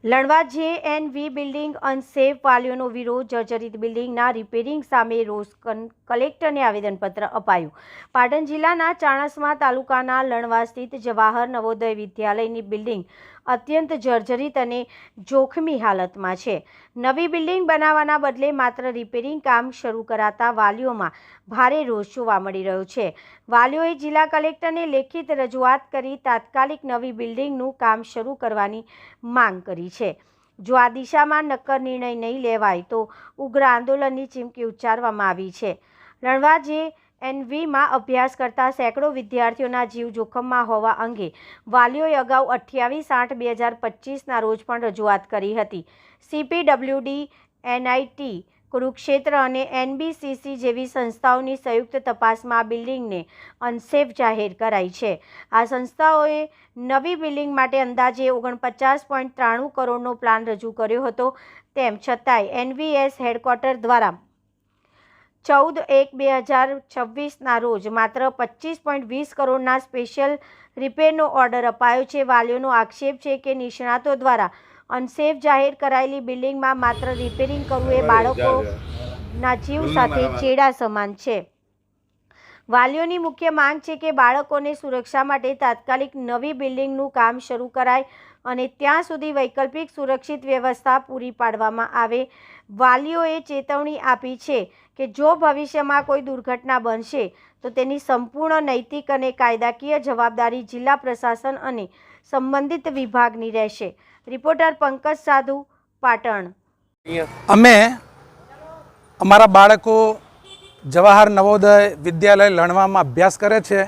Lanva JNV building unsafe, વાલીઓનો વિરોધ, જર્જરિત બિલ્ડિંગના રિપેરિંગ સામે રોષ, કલેક્ટરને આવેદનપત્ર અપાયું। પાટણ જિલ્લાના ચાણસ્મા તાલુકાના લણવા સ્થિત જવાહર નવોદય વિદ્યાલયની બિલ્ડિંગ અત્યંત જર્જરિત અને જોખમી હાલતમાં છે। નવી બિલ્ડિંગ બનાવવાના બદલે માત્ર રિપેરિંગ કામ શરૂ કરાતા વાલીઓમાં ભારે રોષ જોવા મળી રહ્યો છે। વાલીઓએ જિલ્લા કલેક્ટરને લેખિત રજૂઆત કરી તાત્કાલિક નવી બિલ્ડિંગનું કામ શરૂ કરવાની માંગ કરી છે। જો આ દિશામાં નક્કર નિર્ણય નહીં લેવાય તો ઉગ્ર આંદોલનની ચીમકી ઉચ્ચારવામાં આવી છે। લણવા JNVમાં અભ્યાસ કરતા સેંકડો વિદ્યાર્થીઓના જીવ જોખમમાં હોવા અંગે વાલીઓએ અગાઉ 28/8/2025ના રોજ પણ રજૂઆત કરી હતી। CPWD, NIT કુરુક્ષેત્ર અને NBCC જેવી સંસ્થાઓની સંયુક્ત તપાસમાં આ બિલ્ડિંગને અનસેફ જાહેર કરાઈ છે। આ સંસ્થાઓએ નવી બિલ્ડિંગ માટે અંદાજે 49.93 કરોડનો પ્લાન રજૂ કર્યો હતો। તેમ છતાંય NVS હેડક્વાર્ટર દ્વારા 14/1/2026ના રોજ માત્ર 25.20 કરોડના સ્પેશિયલ રિપેરનો ઓર્ડર અપાયો છે। વાલીઓનો આક્ષેપ છે કે નિષ્ણાતો દ્વારા અનસેફ જાહેર કરાયેલી બિલ્ડિંગમાં માત્ર રિપેરિંગ કરવું એ બાળકોના જીવ સાથે ચેડા સમાન છે। વાલીઓની મુખ્ય માંગ છે કે બાળકોને સુરક્ષા માટે તાત્કાલિક નવી બિલ્ડિંગનું કામ શરૂ કરાય અને ત્યાં સુધી વૈકલ્પિક સુરક્ષિત વ્યવસ્થા પૂરી પાડવામાં આવે। વાલીઓએ ચેતવણી આપી છે કે જો ભવિષ્યમાં કોઈ દુર્ઘટના બનશે તો તેની સંપૂર્ણ નૈતિક અને કાયદાકીય જવાબદારી જિલ્લા પ્રશાસન અને સંબંધિત વિભાગની રહેશે। રિપોર્ટર પંકજ સાધુ, પાટણ। અમે અમારા બાળકો જવાહર નવોદય વિદ્યાલય લણવામાં અભ્યાસ કરે છે।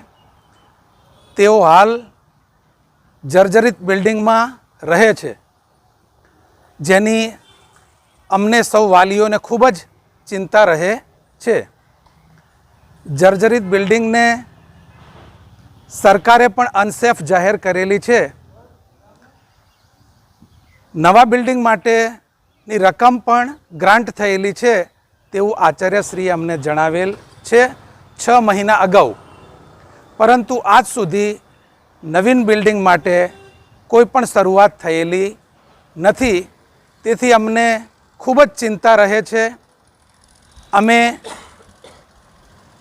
તેઓ હાલ જર્જરિત બિલ્ડિંગમાં રહે છે, જેની અમને સૌ વાલીઓને ખૂબ જ ચિંતા રહે છે। જર્જરિત બિલ્ડિંગને સરકારે પણ અનસેફ જાહેર કરેલી છે। નવા બિલ્ડિંગ માટેની રકમ પણ ગ્રાન્ટ થયેલી છે તેવું આચાર્યશ્રીએ અમને જણાવેલ છે 6 મહિના અગાઉ, પરંતુ આજ સુધી નવીન બિલ્ડિંગ માટે કોઈ પણ શરૂઆત થયેલી નથી। તેથી અમને ખૂબ જ ચિંતા રહે છે। અમે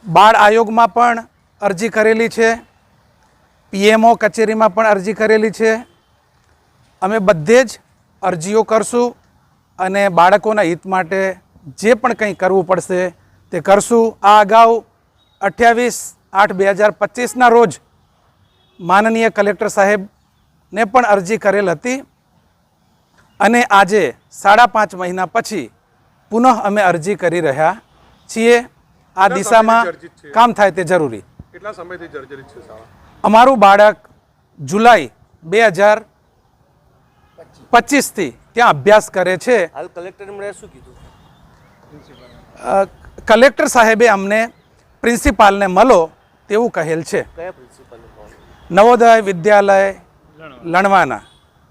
બાળ આયોગમાં પણ અરજી કરેલી છે, PMO કચેરીમાં પણ અરજી કરેલી છે। અમે બધે જ અરજીઓ કરશું અને બાળકોના હિત માટે જે પણ કંઈ કરવું પડશે તે કરશું। આ અગાઉ 28/8/2025ના રોજ માનનીય કલેક્ટર સાહેબને પણ અરજી કરેલ હતી અને આજે 5.5 મહિના પછી પુનઃ અમે અરજી કરી રહ્યા છીએ। આ દિશામાં કામ થાય તે જરૂરી। કેટલા સમયથી જર્જરિત છે શાળા? અમારું બાળક જુલાઈ 2025થી ત્યાં અભ્યાસ કરે છે। હાલ કલેક્ટરે મને શું કીધું? કલેક્ટર સાહેબે અમને પ્રિન્સિપાલને મળો તેવું કહેલ છે। કયા પ્રિન્સિપાલને મળો? નવોદય વિદ્યાલય લણવાના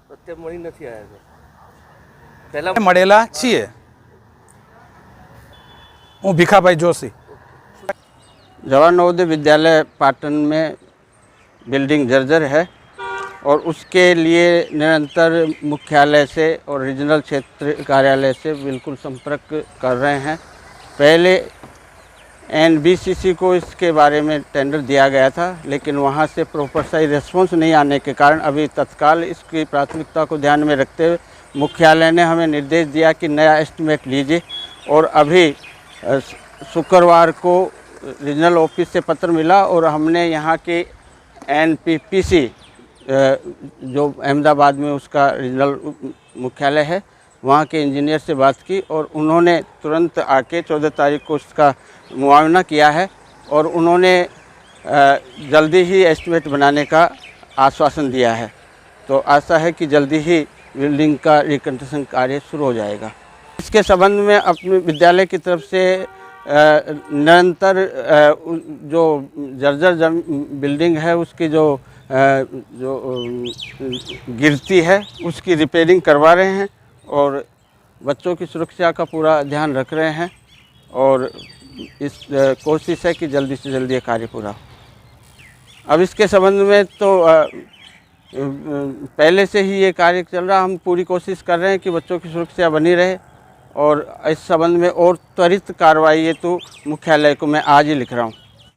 અત્યારે મળી નથી આવ્યા? પહેલા મળેલા છીએ। હું ભીખાભાઈ જોશી। जवाहर नवोदय विद्यालय पाटन में बिल्डिंग जर्जर है और उसके लिए निरंतर मुख्यालय से और रीजनल क्षेत्र कार्यालय से बिल्कुल संपर्क कर रहे हैं। पहले NBCC को इसके बारे में टेंडर दिया गया था, लेकिन वहाँ से प्रॉपर सही रिस्पॉन्स नहीं आने के कारण अभी तत्काल इसकी प्राथमिकता को ध्यान में रखते हुए मुख्यालय ने हमें निर्देश दिया कि नया एस्टिमेट लीजिए। और अभी शुक्रवार को रीजनल ऑफिस से पत्र मिला और हमने यहाँ के NPPC जो अहमदाबाद में उसका रीजनल मुख्यालय है वहाँ के इंजीनियर से बात की और उन्होंने तुरंत आके 14 तारीख को उसका मुआयना किया है और उन्होंने जल्दी ही एस्टिमेट बनाने का आश्वासन दिया है। तो आशा है कि जल्दी ही बिल्डिंग का रिकंस्ट्रक्शन कार्य शुरू हो जाएगा। इसके संबंध में अपने विद्यालय की तरफ से निरंतर जो जर्जर बिल्डिंग है उसकी जो गिरती है उसकी रिपेयरिंग करवा रहे हैं और बच्चों की सुरक्षा का पूरा ध्यान रख रहे हैं और इस कोशिश है कि जल्दी से जल्दी ये कार्य पूरा हो। अब इसके संबंध में तो पहले से ही ये कार्य चल रहा। हम पूरी कोशिश कर रहे हैं कि बच्चों की सुरक्षा बनी रहे और इस संबंध में और त्वरित कार्रवाई ये तो मुख्यालय को मैं आज ही लिख रहा हूँ।